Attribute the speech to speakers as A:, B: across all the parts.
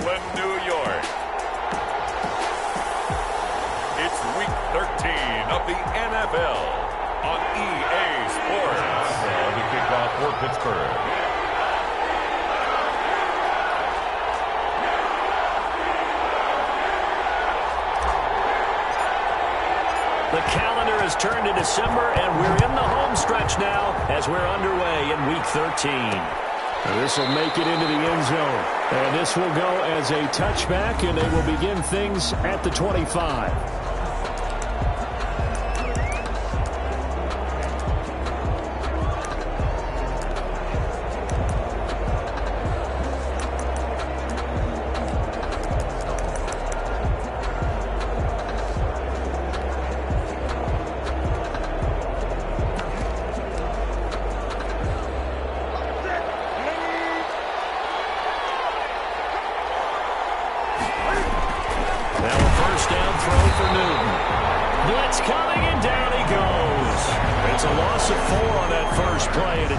A: Brooklyn, New York. It's Week 13 of the NFL on EA Sports.
B: The kickoff for Pittsburgh.
C: The calendar has turned to December, and we're in the home stretch now as we're underway in Week 13. This will make it into the end zone. And this will go as a touchback, and they will begin things at the 25.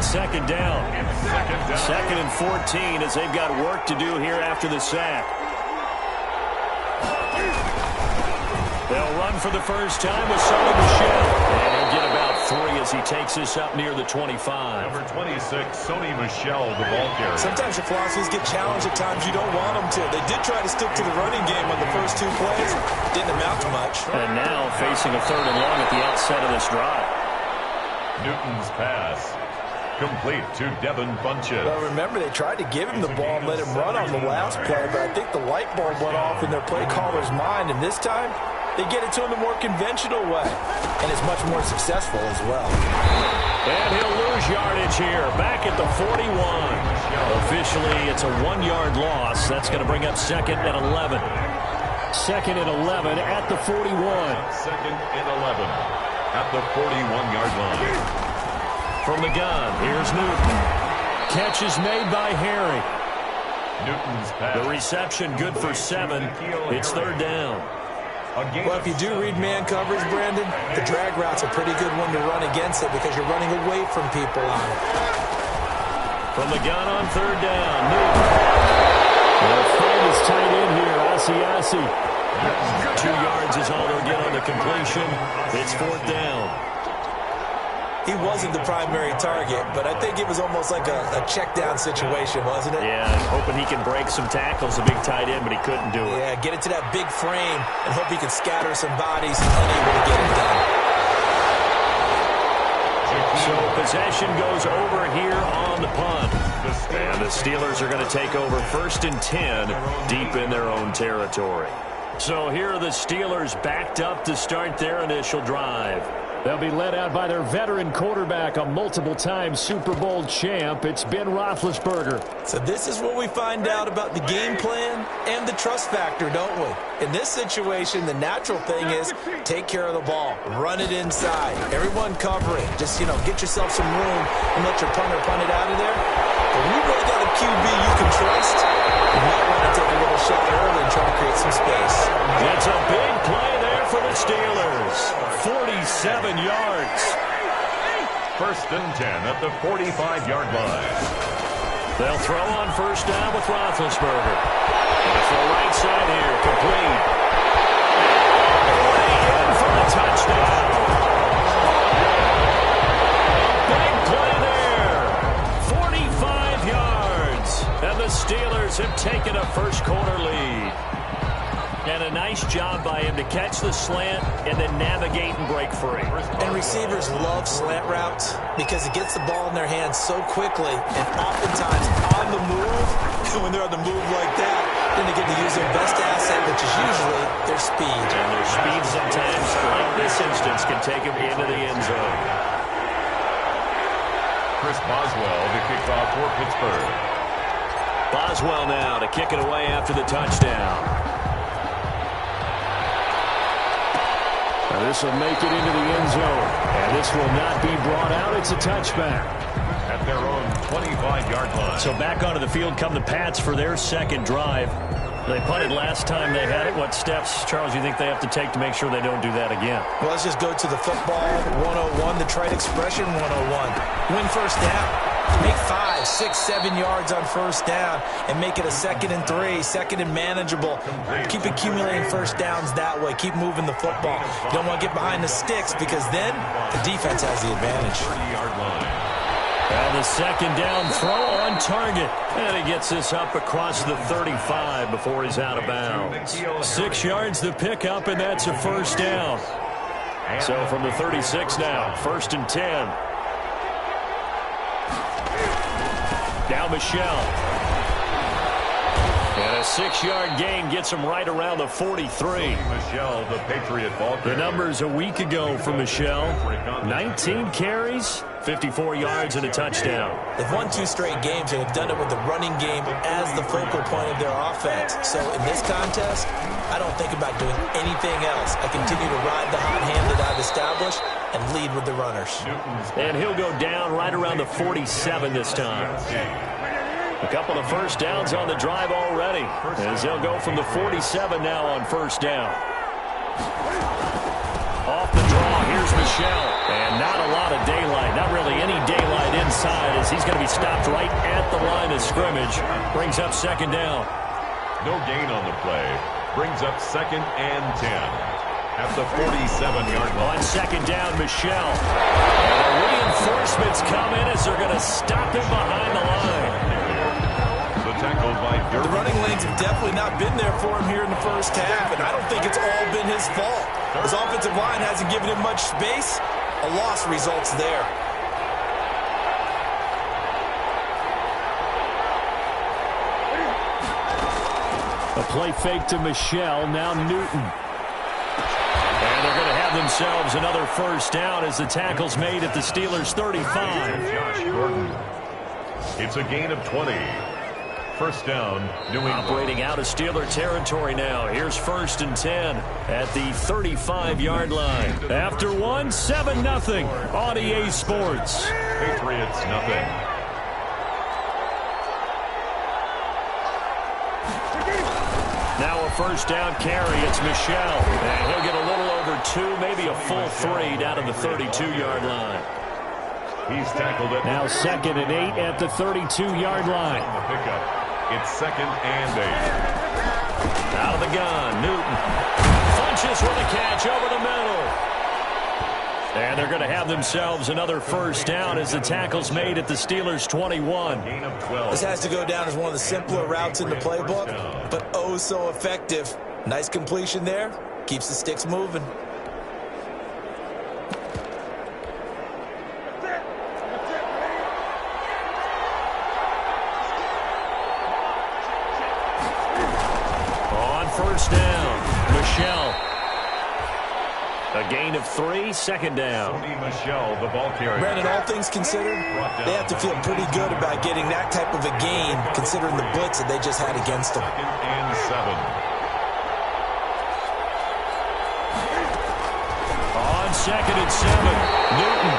C: Second down. Second and 14 as they've got work to do here after the sack. They'll run for the first time with Sonny Michel. And he'll get about 3 as he takes this up near the 25.
B: Number 26, Sonny Michel, the ball carrier.
D: Sometimes your philosophies get challenged at times you don't want them to. They did try to stick to the running game on the first 2 plays. Didn't amount to much.
C: And now facing a 3rd and long at the outset of this drive.
B: Newton's pass. Complete to Devin Funches.
D: Well, remember, they tried to give him the ball and let him run on the last play, but I think the light bulb went off in their play caller's mind, and this time they get it to him the more conventional way, and it's much more successful as well.
C: And he'll lose yardage here, back at the 41. Officially, it's a 1-yard loss. That's going to bring up 2nd and 11. 2nd and 11 at the 41.
B: 2nd and 11 at the 41-yard line.
C: From the gun, here's Newton. Catch is made by Harry.
B: Newton's pass.
C: The reception good for 7. It's 3rd down.
D: Well, if you do read man coverage, Brandon, the drag route's a pretty good one to run against it because you're running away from people on it.
C: From the gun on 3rd down, Newton. They'll find his tight end here, Asiasi. 2 yards is all they'll get on the completion. It's 4th down.
D: He wasn't the primary target, but I think it was almost like a check-down situation, wasn't it?
C: Yeah, hoping he can break some tackles, a big tight end, but he couldn't do it.
D: Yeah, get it to that big frame and hope he could scatter some bodies, unable to get it done.
C: So possession goes over here on the punt. And the Steelers are going to take over 1st and 10 deep in their own territory. So here are the Steelers backed up to start their initial drive. They'll be led out by their veteran quarterback, a multiple-time Super Bowl champ. It's Ben Roethlisberger.
D: So this is where we find out about the game plan and the trust factor, don't we? In this situation, the natural thing is take care of the ball. Run it inside. Everyone cover it. Just, get yourself some room and let your punter punt it out of there. But when you really got a QB you can trust, you might want to take a little shot early and try to create some space.
C: It's a big play there for the Steelers. 47 yards.
B: 1st and 10 at the 45-yard line.
C: They'll throw on 1st down with Roethlisberger. And for the right side here, complete. Way in for the touchdown. Big play there. 45 yards. And the Steelers have taken a first-quarter lead. And a nice job by him to catch the slant and then navigate and break free.
D: And receivers love slant routes because it gets the ball in their hands so quickly and oftentimes on the move. And when they're on the move like that, then they get to use their best asset, which is usually their speed.
C: And their speed sometimes, like this instance, can take them into the end zone.
B: Chris Boswell to kick off for Pittsburgh.
C: Boswell now to kick it away after the touchdown. This will make it into the end zone. And this will not be brought out. It's a touchback.
B: At their own 25-yard line.
C: So back onto the field come the Pats for their second drive. They punted last time they had it. What steps, Charles, you think they have to take to make sure they don't do that again?
D: Well, let's just go to the football 101, the trite expression 101. Win 1st down. Make 5, 6, 7 yards on first down and make it a 2nd and 3, 2nd and manageable. Keep accumulating first downs that way. Keep moving the football. You don't want to get behind the sticks because then the defense has the advantage.
B: 30-yard line.
C: And the 2nd down throw on target. And he gets this up across the 35 before he's out of bounds. 6 yards the pickup, and that's a first down. So from the 36 now, 1st and 10. Now Michelle. And a 6-yard gain gets him right around the 43.
B: Michelle, the Patriot ball carrier.
C: The numbers a week ago for Michelle. 19 carries, 54 yards, and a touchdown.
D: They've won 2 straight games, and have done it with the running game as the focal point of their offense. So in this contest, I don't think about doing anything else. I continue to ride the hot hand that I've established and lead with the runners.
C: And he'll go down right around the 47 this time. A couple of first downs on the drive already, as they'll go from the 47 now on first down. Off the draw, here's Michelle. And not a lot of daylight, not really any daylight inside, as he's going to be stopped right at the line of scrimmage. Brings up 2nd down.
B: No gain on the play. Brings up 2nd and 10. At the 47-yard line.
C: On 2nd down, Michelle. And the reinforcements come in as they're going to stop him behind the line.
B: Tackled by
D: the running lanes have definitely not been there for him here in the first half, and I don't think it's all been his fault. His offensive line hasn't given him much space. A loss results there.
C: A play fake to Michelle, now Newton. And they're going to have themselves another first down as the tackle's made at the Steelers' 35.
B: Josh Gordon. It's a gain of 20. First down, New England.
C: Operating out of Steeler territory now. Here's 1st and 10 at the 35-yard line. After 7-0 on EA Sports.
B: Patriots, nothing.
C: Now a first down carry. It's Michelle. And he'll get a little over 2, maybe a full 3 down to the 32-yard line.
B: He's tackled it.
C: Now 2nd and 8 at the 32-yard line.
B: On the pickup. It's 2nd and 8.
C: Out of the gun, Newton. Funches with a catch over the middle. And they're going to have themselves another first down as the tackle's made at the Steelers' 21.
B: Gain of 12.
D: This has to go down as one of the simpler routes in the playbook, but oh so effective. Nice completion there. Keeps the sticks moving.
C: First down, Michelle. A gain of 3, 2nd down.
B: Michelle, the ball carrier.
D: Brandon, all things considered, they have to feel pretty good about getting that type of a gain, considering the blitz that they just had against them.
B: 2nd and 7.
C: On 2nd and 7, Newton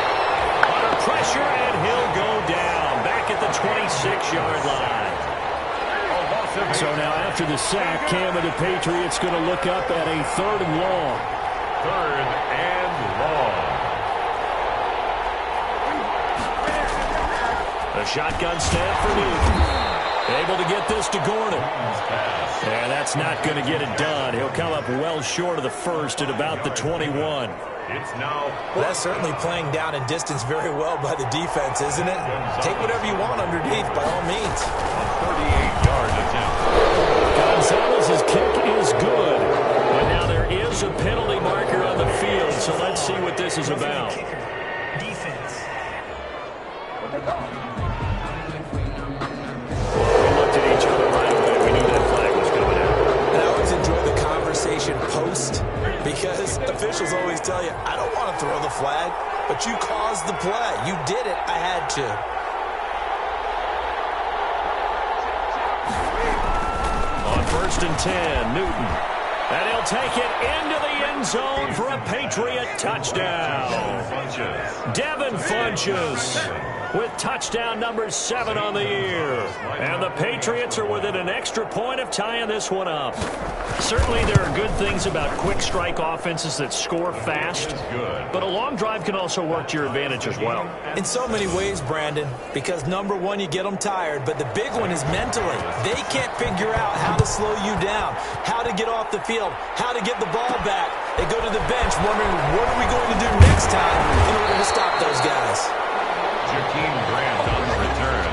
C: under pressure, and he'll go down back at the 26-yard line. So now after the sack, Cam and the Patriots going to look up at a 3rd and long.
B: 3rd and long.
C: A shotgun snap for Newton. Able to get this to Gordon. And that's not going to get it done. He'll come up well short of the 1st at about the 21.
B: It's now.
D: Well, that's certainly playing down in distance very well by the defense, isn't it? Take whatever you want underneath, by all means.
B: 38-yard attempt.
C: Gonzalez's kick is good. But now there is a penalty marker on the field, so let's see what this is about.
E: Defense.
C: We looked at each other right away. We knew that flag was coming out.
D: And I always enjoy the conversation post, because officials always tell you, I don't want to throw the flag, but you caused the play. You did it. I had to.
C: On 1st and 10, Newton. And he'll take it into the end zone for a Patriot touchdown. Devin Funches. with touchdown number 7 on the year. And the Patriots are within an extra point of tying this one up. Certainly there are good things about quick strike offenses that score fast, but a long drive can also work to your advantage as well.
D: In so many ways, Brandon, because number one, you get them tired, but the big one is mentally. They can't figure out how to slow you down, how to get off the field, how to get the ball back. They go to the bench wondering, what are we going to do next time in order to stop those guys?
B: Jakeem Grant on the return.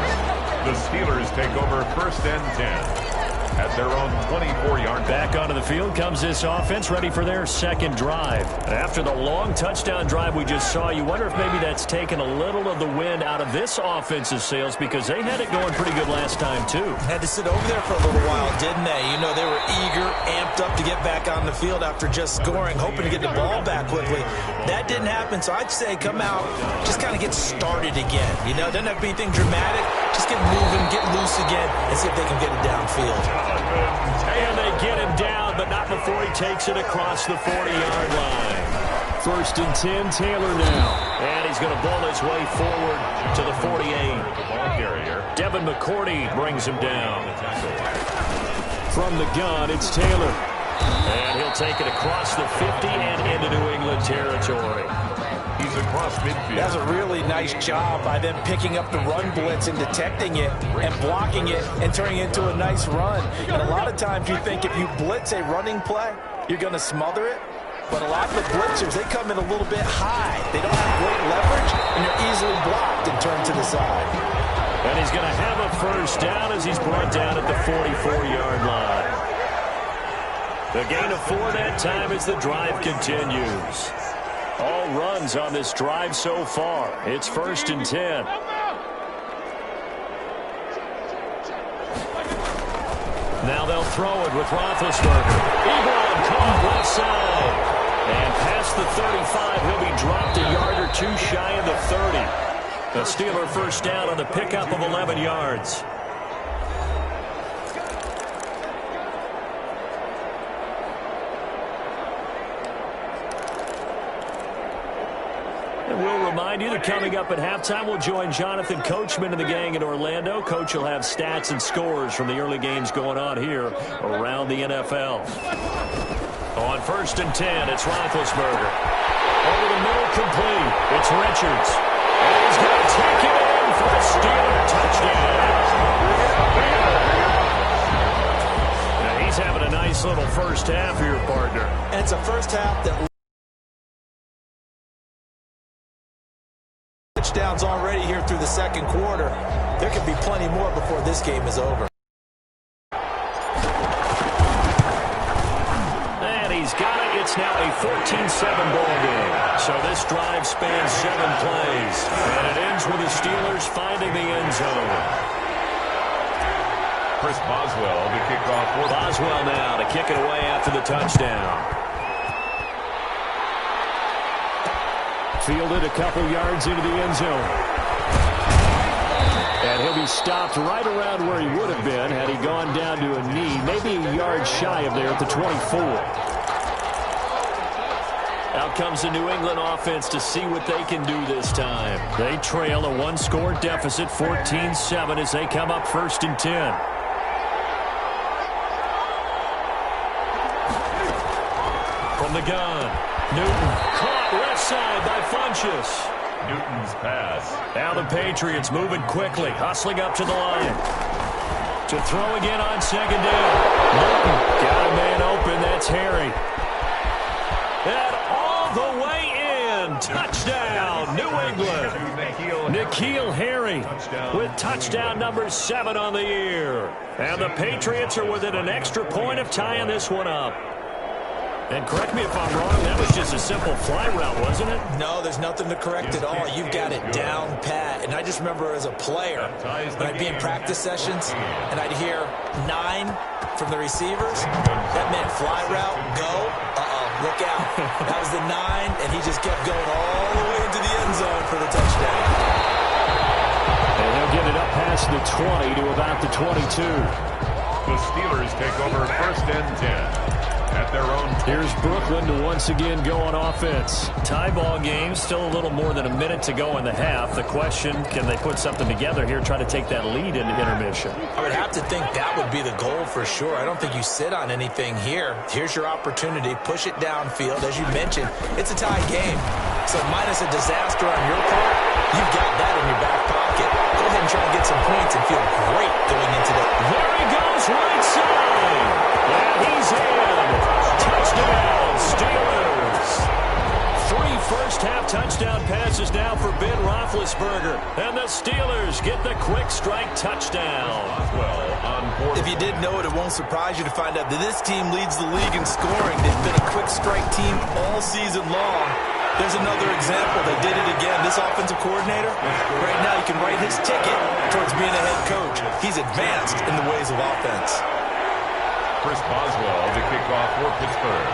B: The Steelers take over 1st and 10. At their own 24-yard.
C: Back onto the field comes this offense, ready for their second drive. After the long touchdown drive we just saw, you wonder if maybe that's taken a little of the wind out of this offense's sails, because they had it going pretty good last time, too.
D: Had to sit over there for a little while, didn't they? You know, they were eager, amped up to get back on the field after just scoring, hoping to get the ball back quickly. That didn't happen, so I'd say come out, just kind of get started again. You know, doesn't have to be anything dramatic. Just get moving, get loose again, and see if they can get it downfield.
C: And they get him down, but not before he takes it across the 40-yard line. 1st and 10, Taylor now. And he's going to ball his way forward to the 48.
B: The ball carrier.
C: Devin McCourty brings him down. From the gun, it's Taylor. And he'll take it across the 50 and into New England territory.
B: He's across midfield.
D: That was a really nice job by them picking up the run blitz and detecting it and blocking it and turning it into a nice run. And a lot of times you think if you blitz a running play, you're going to smother it. But a lot of the blitzers, they come in a little bit high. They don't have great leverage, and they're easily blocked and turned to the side.
C: And he's going to have a first down as he's brought down at the 44-yard line. The gain of 4 that time as the drive continues. All runs on this drive so far. It's 1st and 10. Now they'll throw it with Roethlisberger. Ebron caught left side. And past the 35, he'll be dropped a yard or 2 shy of the 30. A Steeler first down on the pickup of 11 yards. And we'll remind you that coming up at halftime, we'll join Jonathan Coachman and the gang in Orlando. Coach will have stats and scores from the early games going on here around the NFL. On 1st and 10, it's Roethlisberger. Over the middle, complete. It's Richards. And he's going to take it in for a Steeler touchdown. Now he's having a nice little first half here, partner.
D: And it's a first half that touchdowns already here through the second quarter. There could be plenty more before this game is over.
C: And he's got it. It's now a 14-7 ball game. So this drive spans 7 plays. And it ends with the Steelers finding the end zone.
B: Chris Boswell to kick off.
C: Boswell now to kick it away after the touchdown. Fielded a couple yards into the end zone. And he'll be stopped right around where he would have been had he gone down to a knee, maybe a yard shy of there at the 24. Out comes the New England offense to see what they can do this time. They trail a 1-score deficit, 14-7, as they come up 1st and 10. From the gun, Newton caught left side by Funchess.
B: Newton's pass.
C: Now the Patriots moving quickly, hustling up to the line. To throw again on 2nd down. Newton got a man open. That's Harry. And all the way in. Touchdown, New England. N'Keal Harry with touchdown number 7 on the year. And the Patriots are within an extra point of tying this one up. And correct me if I'm wrong, that was just a simple fly route, wasn't it?
D: No, there's nothing to correct at all. You've got it down pat. And I just remember as a player, when I'd be in practice sessions, and I'd hear 9 from the receivers. That meant fly route, go, look out. That was the 9, and he just kept going all the way into the end zone for the touchdown.
C: And he'll get it up past the 20 to about the 22.
B: The Steelers take over 1st and 10. at their own.
C: Here's Brooklyn to once again go on offense. Tie ball game, still a little more than a minute to go in the half. The question, can they put something together here, try to take that lead into intermission?
D: I would have to think that would be the goal for sure. I don't think you sit on anything here. Here's your opportunity. Push it downfield. As you mentioned, it's a tie game. So minus a disaster on your part, you've got that in your back pocket. Go ahead and try and get some points and feel great going into that.
C: There he goes, right side. And he's in. Touchdown, Steelers. 3 first-half touchdown passes now for Ben Roethlisberger. And the Steelers get the quick strike touchdown.
D: If you didn't know it, it won't surprise you to find out that this team leads the league in scoring. They've been a quick strike team all season long. There's another example. They did it again. This offensive coordinator, right now you can write his ticket towards being a head coach. He's advanced in the ways of offense.
B: Chris Boswell to kick off for Pittsburgh.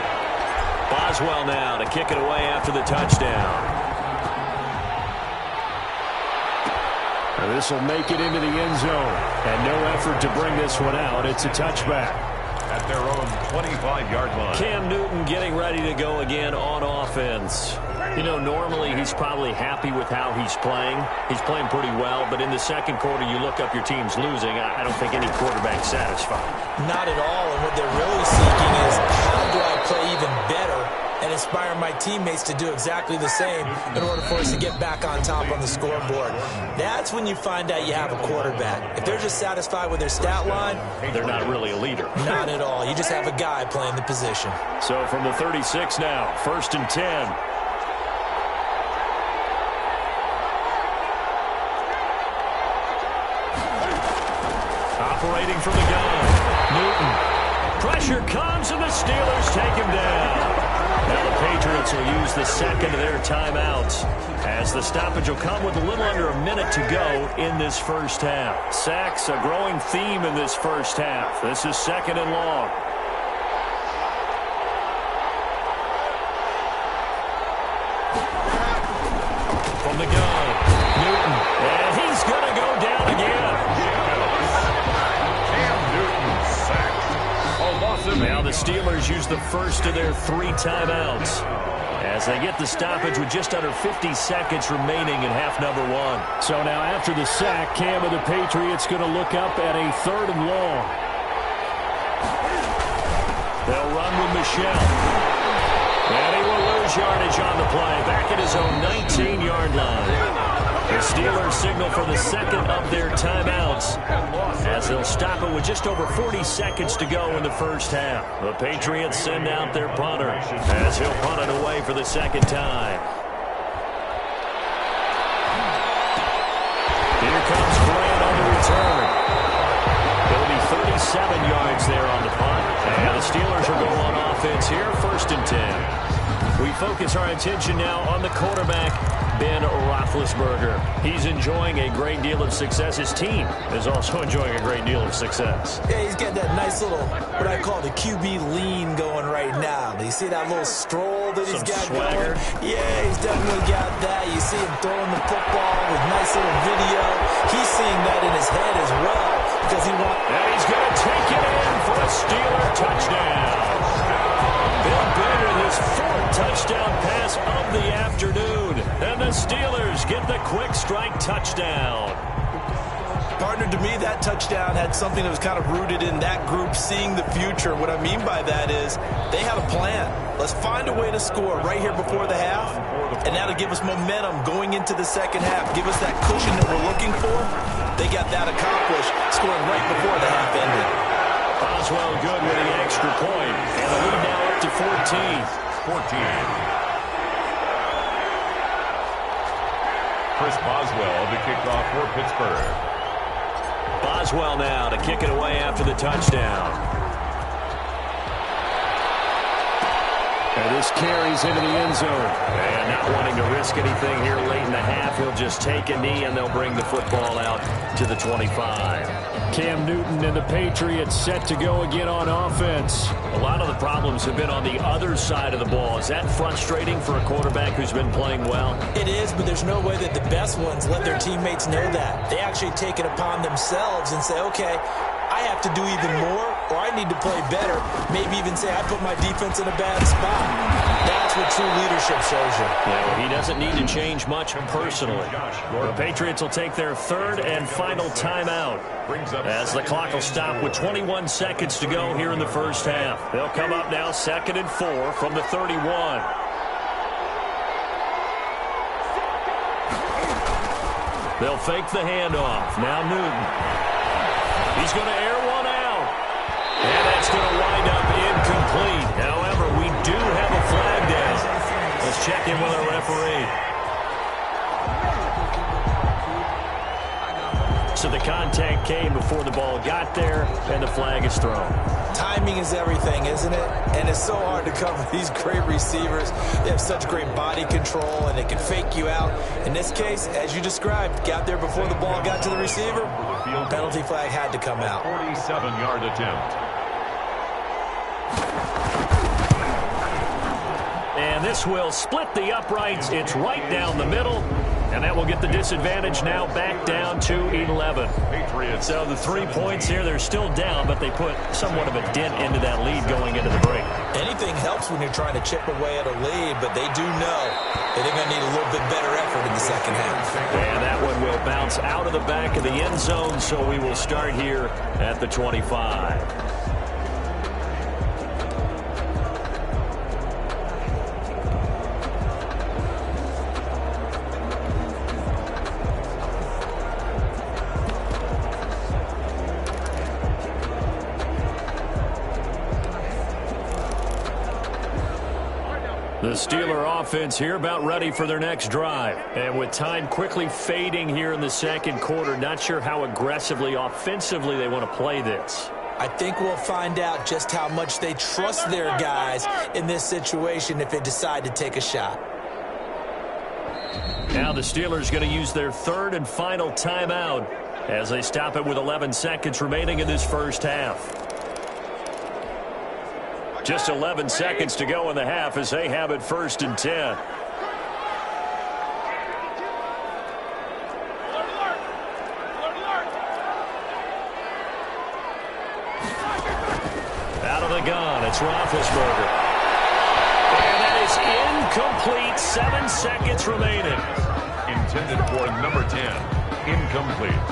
C: Boswell now to kick it away after the touchdown. This will make it into the end zone. And no effort to bring this one out. It's a touchback.
B: At their own 25-yard line.
C: Cam Newton getting ready to go again on offense. You know, normally he's probably happy with how he's playing. He's playing pretty well, but in the second quarter, you look up your team's losing. I don't think any quarterback's satisfied.
D: Not at all, and what they're really seeking is, how do I play even better and inspire my teammates to do exactly the same in order for us to get back on top on the scoreboard. That's when you find out you have a quarterback. If they're just satisfied with their stat line,
C: they're not really a leader.
D: Not at all. You just have a guy playing the position.
C: So from the 36 now, 1st and 10. Operating from the gun, Newton. Pressure comes and the Steelers take him down. Now the Patriots will use the second of their timeouts as the stoppage will come with a little under a minute to go in this first half. Sacks, a growing theme in this first half. This is 2nd and long. From the gun, Newton, and he's going to go down again. Now the Steelers use the first of their 3 timeouts as they get the stoppage with just under 50 seconds remaining in half number 1. So now after the sack, Cam of the Patriots going to look up at a 3rd and long. They'll run with Michel. And he will lose yardage on the play, back at his own 19-yard line. The Steelers signal for the second of their timeouts as they'll stop it with just over 40 seconds to go in the first half. The Patriots send out their punter as he'll punt it away for the second time. Here comes Grant on the return. It'll be 37 yards there on the punt. And the Steelers will go on offense here, 1st and 10. We focus our attention now on the quarterback, Ben Roethlisberger. He's enjoying a great deal of success. His team is also enjoying a great deal of success.
D: Yeah, he's got that nice little, what I call the QB lean going right now. You see that little stroll that he's got
C: swagger
D: going? Yeah, he's definitely got that. You see him throwing the football with nice little video. He's seeing that in his head as well because he wants.
C: And he's going to take it in for a Steeler touchdown. Bill Bader, his 4th touchdown pass of the afternoon. And the Steelers get the quick strike touchdown.
D: Partner, to me, that touchdown had something that was kind of rooted in that group seeing the future. What I mean by that is they had a plan. Let's find a way to score right here before the half, and that'll give us momentum going into the second half. Give us that cushion that we're looking for. They got that accomplished, scoring right before the half ended.
C: Boswell good with the extra point, and the lead now up to 14.
B: Chris Boswell to kick off for Pittsburgh.
C: Boswell now to kick it away after the touchdown. And this carries into the end zone. And not wanting to risk anything here late in the half, he'll just take a knee and they'll bring the football out to the 25. Cam Newton and the Patriots set to go again on offense. A lot of the problems have been on the other side of the ball. Is that frustrating for a quarterback who's been playing well?
D: It is, but there's no way that the best ones let their teammates know that. They actually take it upon themselves and say, okay, I I have to do even more, or I need to play better. Maybe even say I put my defense in a bad spot. That's what true leadership shows you.
C: Yeah, well, he doesn't need to change much personally. The Patriots will take their third and final timeout as the clock will stop with 21 seconds to go here in the first half. They'll come up now 2nd and 4 from the 31. They'll fake the handoff. Now Newton. He's going to air one out. And that's going to wind up incomplete. However, we do have a flag down. Let's check in with our referee. So the contact came before the ball got there, and the flag is thrown.
D: Timing is everything, isn't it? And it's so hard to cover these great receivers. They have such great body control, and they can fake you out. In this case, as you described, got there before the ball got to the receiver. Penalty flag had to come out.
B: 47-yard attempt.
C: And this will split the uprights. It's right down the middle. And that will get the disadvantage now back down to 11. Patriots. So the 3 points here, they're still down, but they put somewhat of a dent into that lead going into the break.
D: Anything helps when you're trying to chip away at a lead, but they do know that they're going to need a little bit better effort in the second half.
C: And that one will bounce out of the back of the end zone, so we will start here at the 25. The Steeler offense here about ready for their next drive. And with time quickly fading here in the second quarter, not sure how aggressively, offensively they want to play this.
D: I think we'll find out just how much they trust their guys in this situation if they decide to take a shot.
C: Now the Steelers going to use their third and final timeout as they stop it with 11 seconds remaining in this first half. Just 11 seconds to go in the half as they have it 1st and 10. Out of the gun, it's Roethlisberger. And that is incomplete. 7 seconds remaining.
B: Intended for number 10. Incomplete.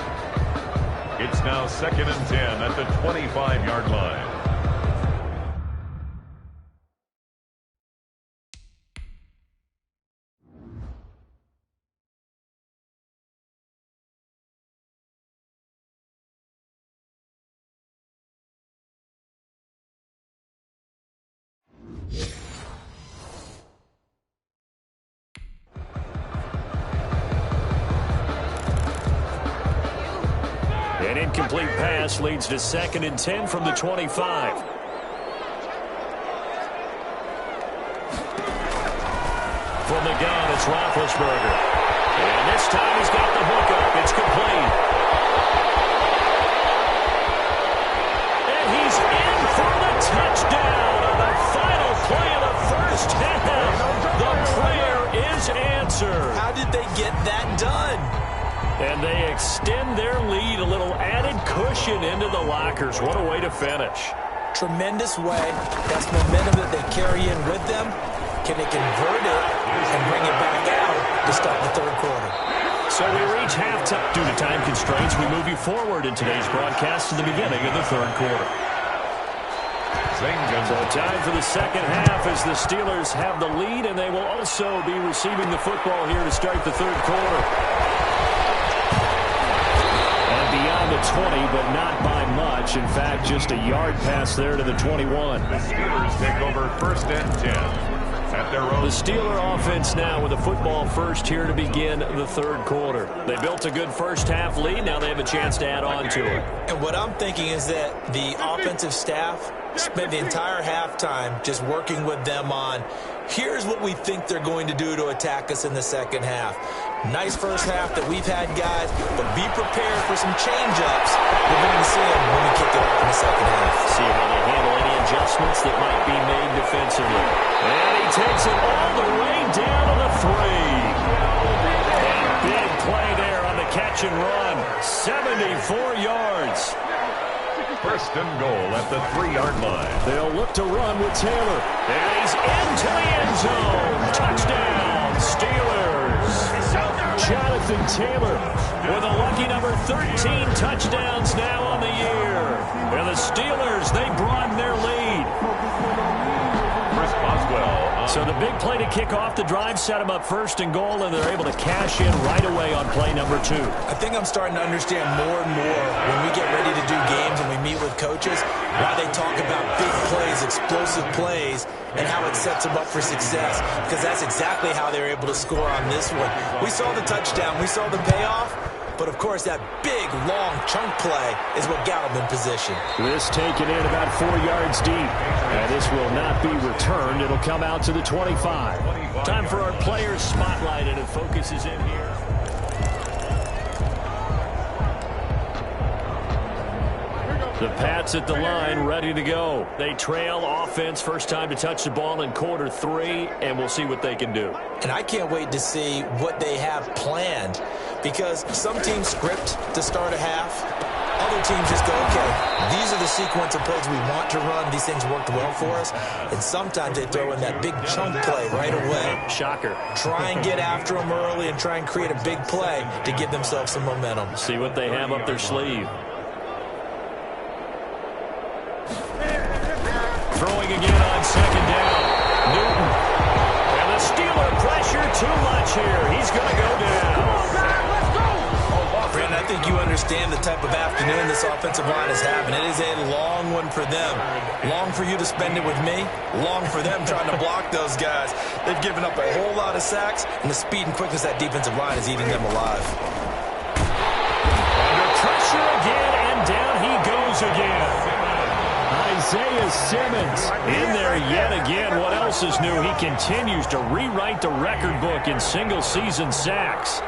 B: It's now 2nd and 10 at the 25-yard line.
C: An incomplete pass leads to 2nd and 10 from the 25. From the gun, it's Roethlisberger. And this time he's got the hook up. It's complete. And he's in for the touchdown on the final play of the first half. The prayer is answered.
D: How did they get that done?
C: And they extend their lead, a little added cushion into the lockers. What a way to finish.
D: Tremendous way. That's momentum that they carry in with them. Can they convert it and bring it back out to start the third quarter?
C: So we reach halftime. Due to time constraints, we move you forward in today's broadcast to the beginning of the third quarter. So time for the second half as the Steelers have the lead, and they will also be receiving the football here to start the third quarter. Beyond the 20, but not by much. In fact, just a yard pass there to the 21.
B: The Steelers take over 1st and 10 at their own.
C: The Steeler offense now with the football first here to begin the third quarter. They built a good first half lead. Now they have a chance to add on to it.
D: And what I'm thinking is that the offensive staff spent the entire halftime just working with them on, here's what we think they're going to do to attack us in the second half. Nice first half that we've had, guys, but be prepared for some change-ups. We're going to see them when we kick it off in the second half.
C: See how they handle any adjustments that might be made defensively. And he takes it all the way down to the 3. And big play there on the catch and run. 74 yards.
B: First and goal at the 3-yard line.
C: They'll look to run with Taylor. And he's into the end zone. Touchdown, Steelers. Jonathan Taylor with a lucky number 13 touchdowns now on the year. And the Steelers, they broaden their lead.
B: Chris Boswell.
C: So the big play to kick off the drive set them up first and goal, and they're able to cash in right away on play number 2.
D: I think I'm starting to understand more and more when we get ready to do games and we meet with coaches, why they talk about big plays, explosive plays, and how it sets them up for success, because that's exactly how they were able to score on this one. We saw the touchdown. We saw the payoff. But, of course, that big, long chunk play is what got them in position.
C: This taken in about 4 yards deep. And this will not be returned. It'll come out to the 25. Time for our players' spotlight, and it focuses in here. The Pats at the line, ready to go. They trail offense, first time to touch the ball in quarter 3, and we'll see what they can do.
D: And I can't wait to see what they have planned, because some teams script to start a half. Other teams just go, okay, these are the sequence of plays we want to run. These things worked well for us. And sometimes they throw in that big chunk play right away.
C: Shocker.
D: Try and get after them early and try and create a big play to give themselves some momentum.
C: See what they have up their sleeve. Throwing again on second down. Newton. And the Steeler pressure too much here. He's going to go down.
D: Brandon, I think you understand the type of afternoon this offensive line is having. It is a long one for them. Long for you to spend it with me. Long for them trying to block those guys. They've given up a whole lot of sacks, and the speed and quickness of that defensive line is eating them alive.
C: Under pressure again, and down he goes again. Isaiah Simmons in there yet again. What else is new? He continues to rewrite the record book in single-season sacks.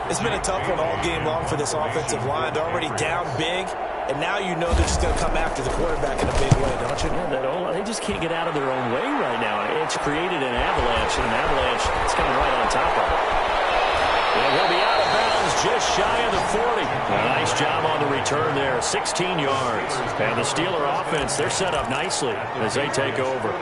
D: It's been a tough one all game long for this offensive line. They're already down big, and now you know they're just going to come after the quarterback in a big way, don't you?
C: Yeah, they just can't get out of their own way right now. It's created an avalanche, and an avalanche is coming right on top of it. And he'll be out of bounds just shy of the 40. A nice job on the return there, 16 yards. And the Steeler offense, they're set up nicely as they take over.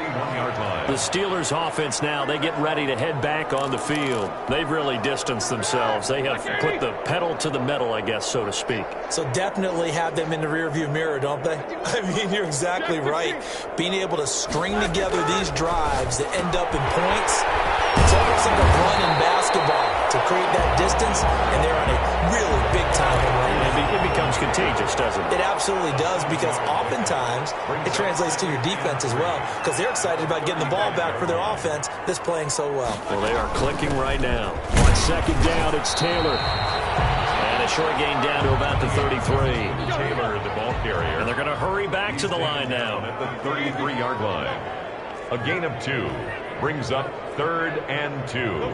C: The Steelers offense now, they get ready to head back on the field. They've really distanced themselves. They have put the pedal to the metal, I guess, so to speak.
D: So definitely have them in the rearview mirror, don't they? I mean, you're exactly right. Being able to string together these drives that end up in points, it's almost like a run in basketball to create that distance, and they're on a really big-time run.
C: It becomes contagious, doesn't it?
D: It absolutely does, because oftentimes it translates to your defense as well, because they're excited about getting the ball back for their offense that's playing so well.
C: Well, they are clicking right now. On second down, it's Taylor. And a short gain down to about the 33.
B: Taylor, the ball carrier.
C: And they're going to hurry back to the line now.
B: At the 33-yard line. A gain of 2 brings up 3rd and 2.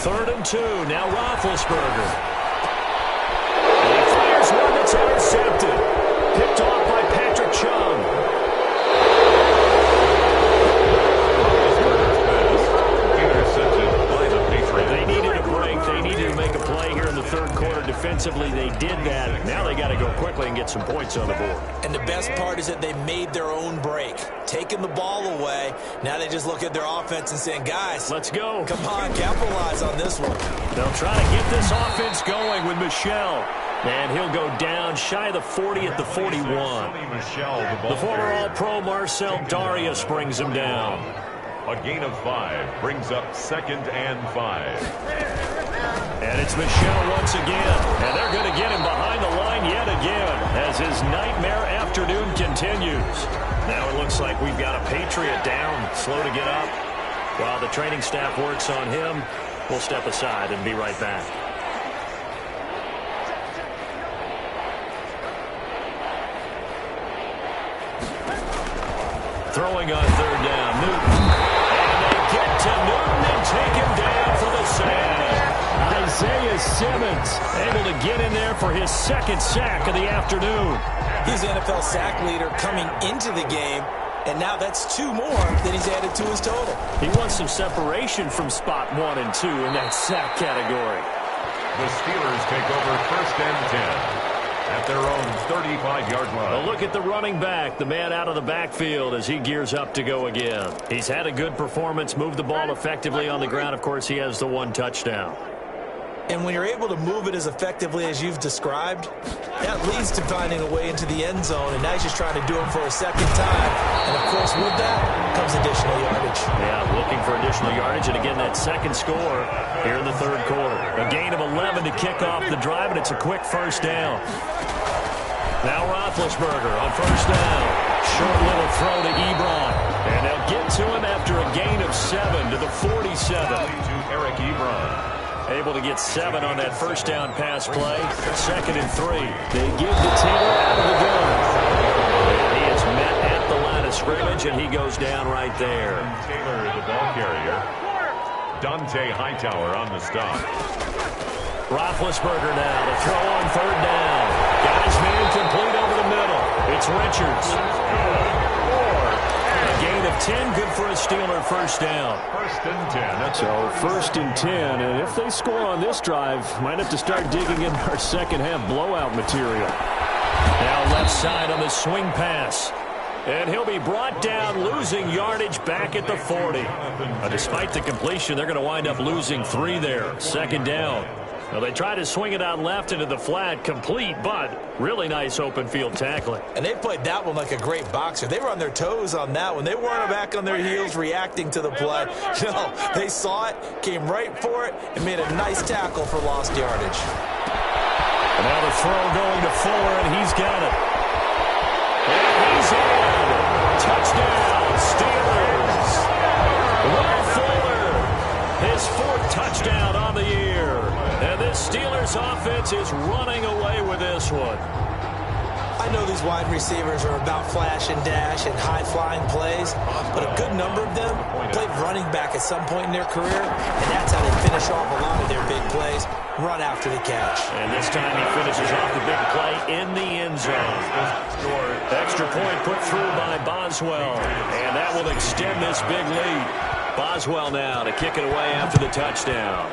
C: Third and 2. Now Roethlisberger. And he fires one that's intercepted. Picked off by Patrick Chung. They needed a break. They needed to make a play here in the third quarter. Defensively, they did that. Now they got to go quickly and get some points on the board.
D: And the best part is that they made their own break. Taking the ball away. Now they just look at their offense and saying, guys,
C: let's go.
D: Come on, capitalize on this one.
C: They'll try to get this offense going with Michel. And he'll go down shy of the 40 at the 41. The former All-Pro Marcel Darius brings him down.
B: A gain of 5 brings up 2nd and 5.
C: And it's Michel once again. And they're going to get him behind the line yet again as his nightmare afternoon continues. Now it looks like we've got a Patriot down, slow to get up. While the training staff works on him, we'll step aside and be right back. Throwing on third down, Newton. And they get to Newton and take him down for the sack. Isaiah Simmons able to get in there for his second sack of the afternoon.
D: He's the NFL sack leader coming into the game. And now that's 2 more than he's added to his total.
C: He wants some separation from spot 1 and 2 in that sack category.
B: The Steelers take over 1st and 10 at their own 35-yard line.
C: Well, look at the running back, the man out of the backfield as he gears up to go again. He's had a good performance, moved the ball effectively on the ground. Of course, he has the 1 touchdown.
D: And when you're able to move it as effectively as you've described, that leads to finding a way into the end zone, and now he's just trying to do it for a second time. And, of course, with that comes additional yardage.
C: Yeah, looking for additional yardage, and again, that second score here in the 3rd quarter. A gain of 11 to kick off the drive, and it's a quick 1st down. Now Roethlisberger on 1st down. Short little throw to Ebron. And they'll get to him after a gain of 7 to the 47.
B: To Eric Ebron.
C: Able to get 7 on that 1st down pass play. 2nd and 3. They give the Taylor out of the gun. And he is met at the line of scrimmage, and he goes down right there.
B: Taylor, the ball carrier. Dante Hightower on the stop.
C: Roethlisberger now to throw on 3rd down. Got his man complete over the middle. It's Richards. A gain of 10, good for a Steeler 1st down.
B: 1st and 10.
C: So 1st and 10, and if they score on this drive, might have to start digging in our second-half blowout material. Now left side on the swing pass. And he'll be brought down, losing yardage back at the 40. Despite the completion, they're going to wind up losing 3 there. 2nd down. Well, they try to swing it out left into the flat, complete, but really nice open field tackling.
D: And they played that one like a great boxer. They were on their toes on that one. They weren't back on their heels reacting to the play. No, they saw it, came right for it, and made a nice tackle for lost yardage.
C: And now the throw going to Fuller, and he's got it. And he's in. Touchdown, Steelers. Will Fuller, his 4th touchdown on the year. And this Steelers offense is running away with this one.
D: I know these wide receivers are about flash and dash and high-flying plays, but a good number of them played running back at some point in their career, and that's how they finish off a lot of their big plays, run after the catch.
C: And this time he finishes off the big play in the end zone. Extra point put through by Boswell, and that will extend this big lead. Boswell now to kick it away after the touchdown.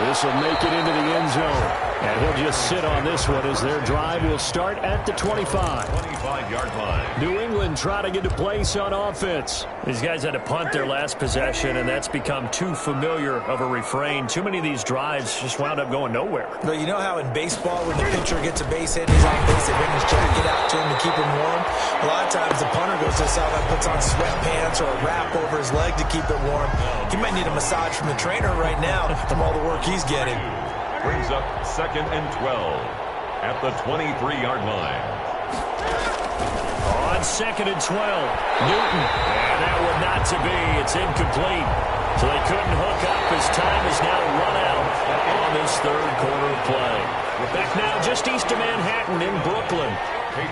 C: This will make it into the end zone. And he'll just sit on this one as their drive will start at the 25.
B: 25-yard line.
C: New England trying to get a place on offense. These guys had to punt their last possession, and that's become too familiar of a refrain. Too many of these drives just wound up going nowhere.
D: But you know how in baseball, when the pitcher gets a base hit and he's on base, they bring his jacket out to him to keep him warm? A lot of times the punter goes to the sideline, puts on sweatpants or a wrap over his leg to keep it warm. He might need a massage from the trainer right now from all the work he's getting.
B: Brings up 2nd and 12 at the 23-yard line.
C: On 2nd and 12, Newton. And that one not to be. It's incomplete. So they couldn't hook up as time is now run out on this 3rd quarter play. We're back now just east of Manhattan in Brooklyn.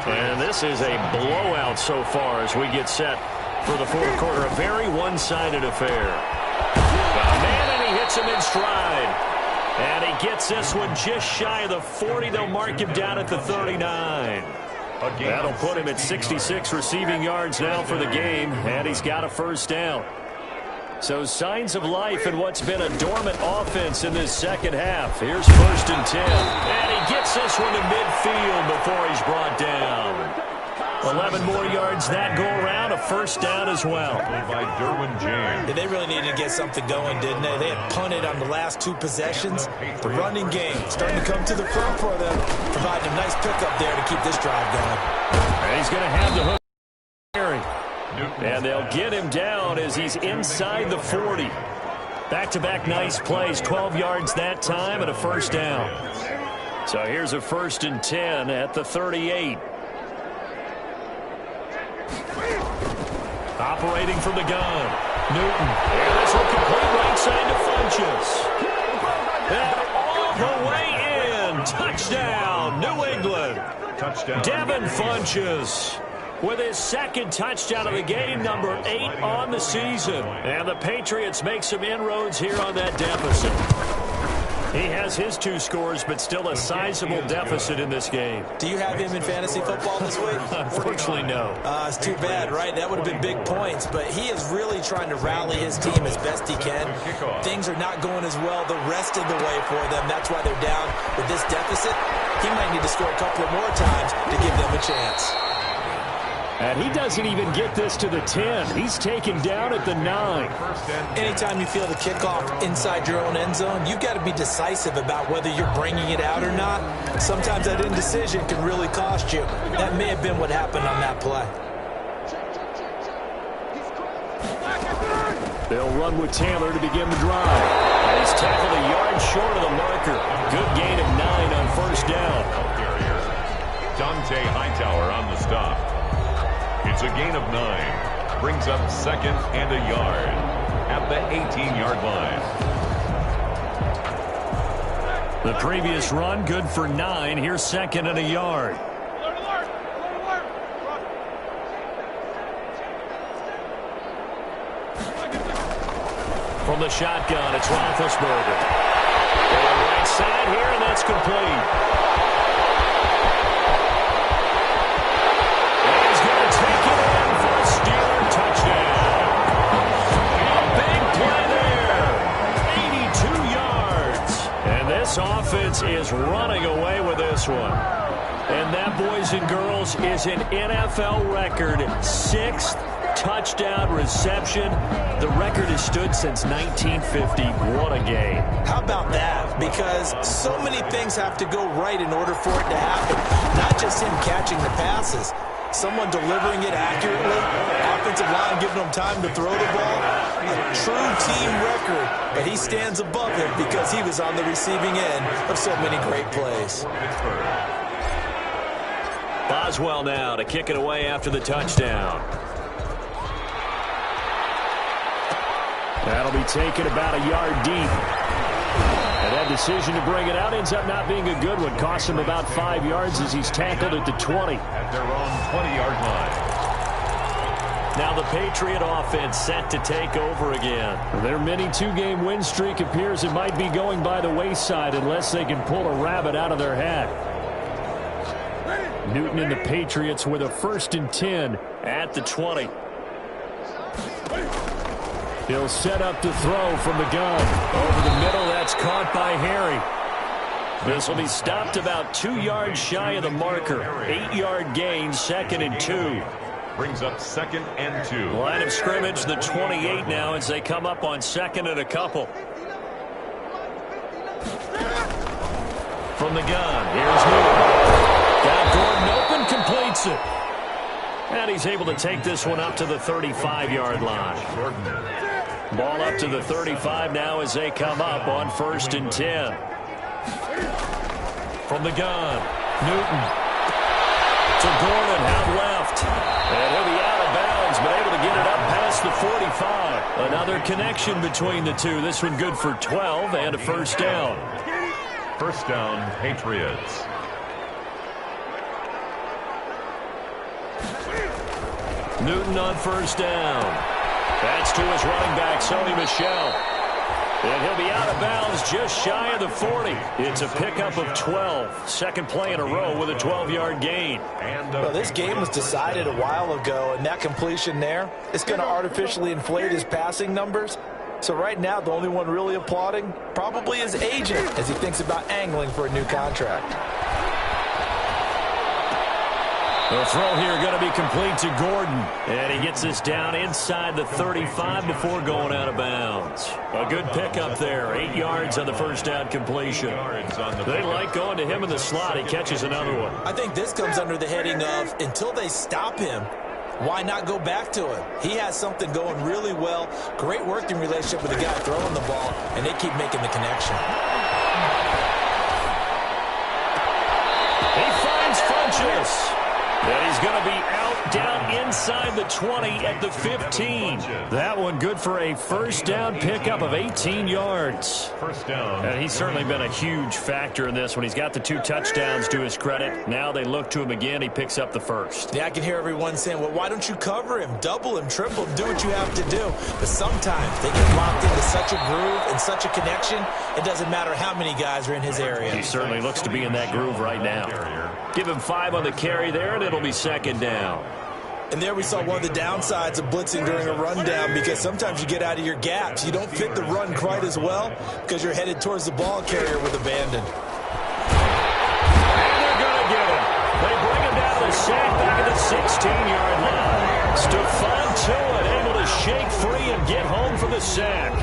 C: And this is a blowout so far as we get set for the 4th quarter. A very one-sided affair. Man, and he hits him in stride. And he gets this one just shy of the 40. They'll mark him down at the 39. That'll put him at 66 receiving yards now for the game. And he's got a 1st down. So signs of life in what's been a dormant offense in this second half. Here's 1st and 10. And he gets this one to midfield before he's brought down. 11 more yards that go around, a 1st down as well.
B: By Derwin James.
D: They really needed to get something going, didn't they? They had punted on the last 2 possessions. The running game starting to come to the front for them, providing a nice pickup there to keep this drive going.
C: And he's going to have the hook. And they'll get him down as he's inside the 40. Back-to-back nice plays, 12 yards that time and a 1st down. So here's a 1st and 10 at the 38. Operating from the gun, Newton. And this will complete right side to Funchess. And all the way in. Touchdown, New England.
B: Touchdown.
C: Devin Funchess with his 2nd touchdown of the game, number 8 on the season. And the Patriots make some inroads here on that deficit. He has his 2 scores, but still a sizable deficit in this game.
D: Do you have him in fantasy football this week?
C: Unfortunately, no.
D: It's too bad, right? That would have been big points, but he is really trying to rally his team as best he can. Things are not going as well the rest of the way for them. That's why they're down with this deficit. He might need to score a couple of more times to give them a chance.
C: And he doesn't even get this to the 10. He's taken down at the 9.
D: Anytime you feel the kickoff inside your own end zone, you've got to be decisive about whether you're bringing it out or not. Sometimes that indecision can really cost you. That may have been what happened on that play.
C: They'll run with Taylor to begin the drive. And he's tackled a yard short of the marker. Good gain of 9 on first down.
B: Dante Hightower on the stop. It's a gain of 9. Brings up 2nd and a yard at the 18-yard line.
C: The previous run, good for 9. Here's 2nd and a yard. From the shotgun, it's Roethlisberger. Going right side here, and that's complete. He's going to take it in for a Steeler touchdown. A big play there. 82 yards. And this offense is running away with this one. And that, boys and girls, is an NFL record 6th touchdown reception. The record has stood since 1950. What a game.
D: How about that? Because so many things have to go right in order for it to happen. Not just him catching the passes. Someone delivering it accurately. Offensive line giving him time to throw the ball. A true team record. But he stands above it because he was on the receiving end of so many great plays.
C: Boswell now to kick it away after the touchdown. That'll be taken about a yard deep. And that decision to bring it out ends up not being a good one. Costs him about 5 yards as he's tackled at the 20.
B: At their own 20-yard line.
C: Now the Patriot offense set to take over again. Their mini 2-game win streak appears it might be going by the wayside unless they can pull a rabbit out of their hat. Newton and the Patriots with a 1st and 10 at the 20. He'll set up to throw from the gun. Over the middle, that's caught by Harry. This will be stopped about 2 yards shy of the marker. 8-yard gain, 2nd and 2.
B: Brings up 2nd and 2.
C: Line of scrimmage, the 28 now as they come up on 2nd and a couple. From the gun, here's Newton. Got Gordon open, completes it. And he's able to take this one up to the 35-yard line. Ball up to the 35 now as they come up on 1st and 10. From the gun, Newton to Gordon, out left. And he'll be out of bounds, but able to get it up past the 45. Another connection between the two. This one good for 12 and a 1st down.
B: 1st down, Patriots.
C: Newton on 1st down. That's to his running back, Sony Michel. And he'll be out of bounds just shy of the 40. It's a pickup of 12. 2nd play in a row with a 12-yard gain.
D: Well, this game was decided a while ago, and that completion there is going to artificially inflate his passing numbers. So right now, the only one really applauding probably his agent as he thinks about angling for a new contract.
C: The throw here going to be complete to Gordon. And he gets this down inside the 35 before going out of bounds. A good pickup there. 8 yards on the 1st down completion. They like going to him in the slot. He catches another one.
D: I think this comes under the heading of until they stop him, why not go back to him? He has something going really well. Great working relationship with the guy throwing the ball, and they keep making the connection. He finds Funchess. And he's going to be out down inside
C: inside the 20 at the 15. That one good for a first down pickup of 18 yards.
B: First down.
C: And he's certainly been a huge factor in this one. He's got the 2 touchdowns to his credit. Now they look to him again. He picks up the first.
D: Yeah, I can hear everyone saying, well, why don't you cover him, double him, triple him, do what you have to do. But sometimes they get locked into such a groove and such a connection, it doesn't matter how many guys are in his area.
C: He certainly looks to be in that groove right now. Give him 5 on the carry there, and it'll be second down.
D: And there we saw one of the downsides of blitzing during a rundown, because sometimes you get out of your gaps. You don't fit the run quite as well because you're headed towards the ball carrier with abandon.
C: And they're going to get him. They bring him down to the sack back at the 16-yard line. Stephon Tuitt able to shake free and get home for the sack.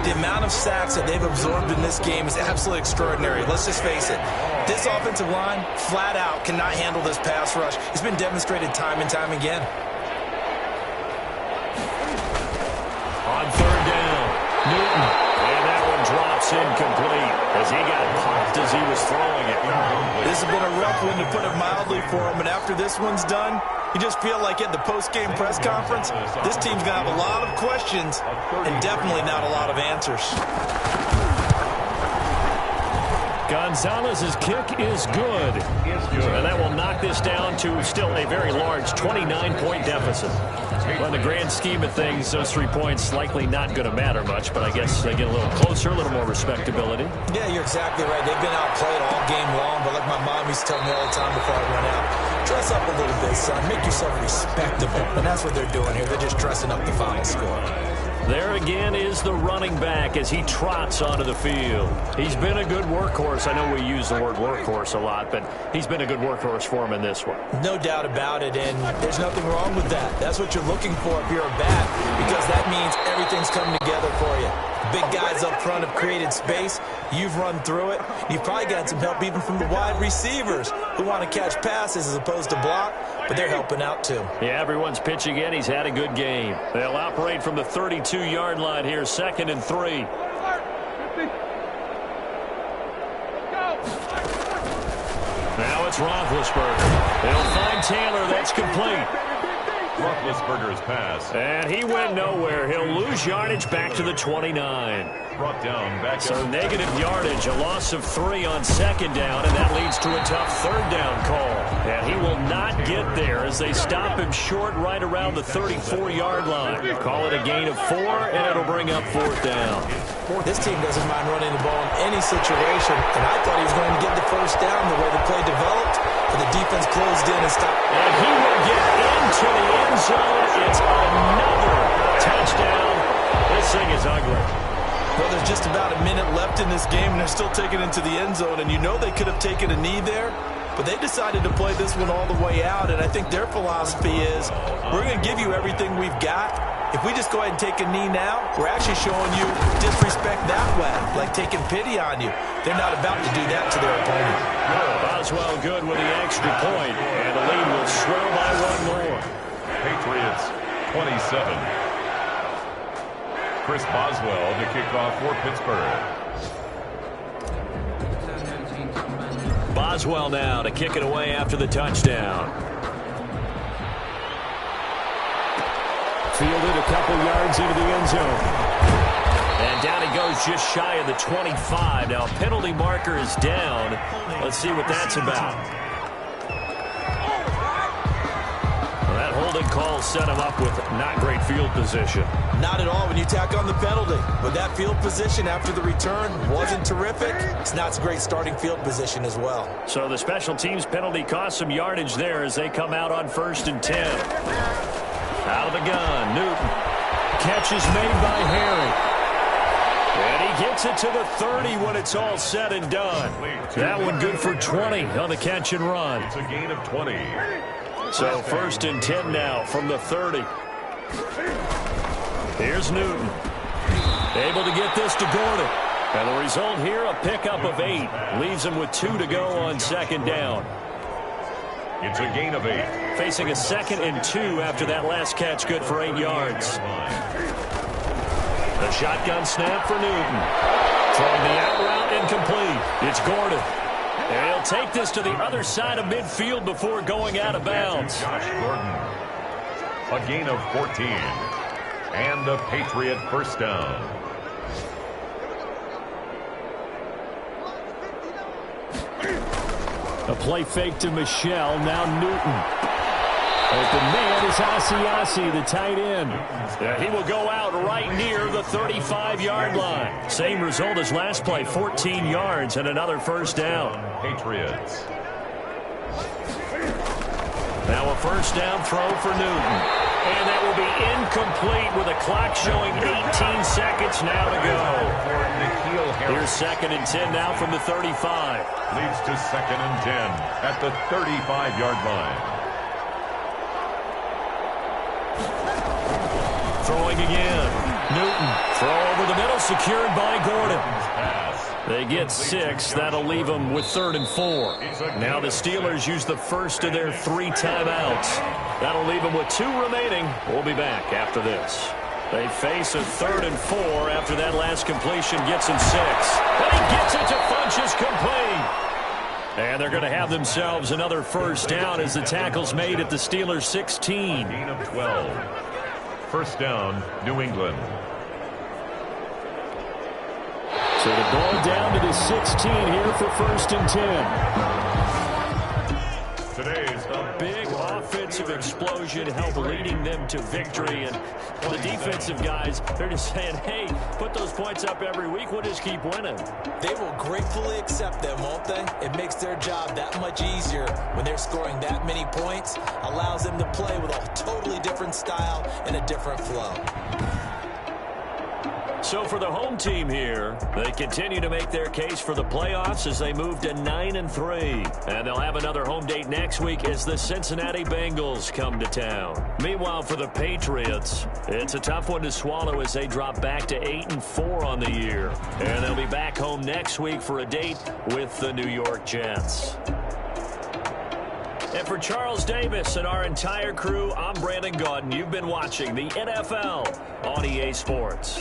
D: The amount of sacks that they've absorbed in this game is absolutely extraordinary. Let's just face it. This offensive line, flat out, cannot handle this pass rush. It's been demonstrated time and time again.
C: On third down, Newton. And that one drops incomplete as he got popped as he was throwing it.
D: This has been a rough one, to put it mildly, for him. And after this one's done, you just feel like at the post-game press conference, this team's going to have a lot of questions and definitely not a lot of answers.
C: Gonzalez's kick is good. And that will knock this down to still a very large 29-point deficit. Well, in the grand scheme of things, those 3 points likely not going to matter much, but I guess they get a little closer, a little more respectability.
D: Yeah, you're exactly right. They've been outplayed all game long, but like my mom used to tell me all the time before I went out, dress up a little bit, son. Make yourself respectable. And that's what they're doing here. They're just dressing up the final score.
C: There again is the running back as he trots onto the field. He's been a good workhorse. I know we use the word workhorse a lot, but he's been a good workhorse for him in this one.
D: No doubt about it, and there's nothing wrong with that. That's what you're looking for if you're a back, because that means everything's coming together for you. Big guys up front have created space. You've run through it. You've probably gotten some help even from the wide receivers who want to catch passes as opposed to block, but they're helping out too.
C: Yeah, everyone's pitching in. He's had a good game. They'll operate from the 32-yard line here, 2nd and 3. Now it's Roethlisberger. They'll find Taylor. That's complete.
B: Roethlisberger's pass.
C: And he went nowhere. He'll lose yardage back to the 29.
B: Brought down back
C: So
B: up.
C: negative yardage, a loss of 3 on 2nd down, and that leads to a tough 3rd down call. And he will not get there as they stop him short right around the 34-yard line. Call it a gain of 4, and it'll bring up 4th down.
D: This team doesn't mind running the ball in any situation, and I thought he was going to get the first down the way the play developed, but the defense closed in and stopped.
C: And he will get into the end zone. It's another touchdown. This thing is ugly.
D: Well, there's just about a minute left in this game, and they're still taking it into the end zone, and you know they could have taken a knee there, but they decided to play this one all the way out, and I think their philosophy is, we're going to give you everything we've got. If we just go ahead and take a knee now, we're actually showing you disrespect that way, like taking pity on you. They're not about to do that to their opponent.
C: Boswell good with the extra point, and the lead will swell by 1 more.
B: Patriots 27. Chris Boswell to kick off for Pittsburgh.
C: Boswell now to kick it away after the touchdown. Fielded a couple yards into the end zone. And down he goes just shy of the 25. Now penalty marker is down. Let's see what that's about. Well, that holding call set him up with not great field position.
D: Not at all when you tack on the penalty. But that field position after the return wasn't terrific. It's not a great starting field position as well.
C: So the special teams penalty cost some yardage there as they come out on 1st and 10. Out of the gun, Newton. Catch is made by Harry. And he gets it to the 30 when it's all said and done. That one good for 20 on the catch and run.
B: It's a gain of 20.
C: So 1st and 10 now from the 30. Here's Newton. Able to get this to Gordon. And the result here, a pickup of 8. Leaves him with 2 to go on 2nd down.
B: It's a gain of 8.
C: Facing a 2nd and 2 after that last catch, good for 8 yards. The shotgun snap for Newton. From the out route, incomplete. It's Gordon. And he'll take this to the other side of midfield before going out of bounds.
B: Josh Gordon. A gain of 14. And a Patriot first down.
C: A play fake to Michelle. Now Newton. Open man is Asiasi, the tight end. He will go out right near the 35-yard line. Same result as last play, 14 yards and another first down.
B: Patriots.
C: Now a first down throw for Newton. And that will be incomplete with a clock showing 18 seconds now to go. Here's 2nd and 10 now from the 35.
B: Leads to 2nd and 10 at the 35-yard line.
C: Throwing again. Newton. Throw over the middle, secured by Gordon. They get 6. That'll leave them with 3rd and 4. Now the Steelers use the first of their 3 timeouts. That'll leave them with 2 remaining. We'll be back after this. They face a 3rd and 4 after that last completion gets him 6. And he gets it to Funchess complete. And they're going to have themselves another first down as the tackle's made at the Steelers' 16.
B: Gain of 12. First down, New England.
C: So the ball down to the 16 here for 1st and 10.
B: Today's
C: a big offensive explosion helped leading them to victory. And the defensive guys, they're just saying, hey, put those points up every week. We'll just keep winning.
D: They will gratefully accept them, won't they? It makes their job that much easier when they're scoring that many points. Allows them to play with a totally different style and a different flow.
C: So for the home team here, they continue to make their case for the playoffs as they move to 9-3. And they'll have another home date next week as the Cincinnati Bengals come to town. Meanwhile, for the Patriots, it's a tough one to swallow as they drop back to 8-4 on the year. And they'll be back home next week for a date with the New York Jets. And for Charles Davis and our entire crew, I'm Brandon Gaudin. You've been watching the NFL on EA Sports.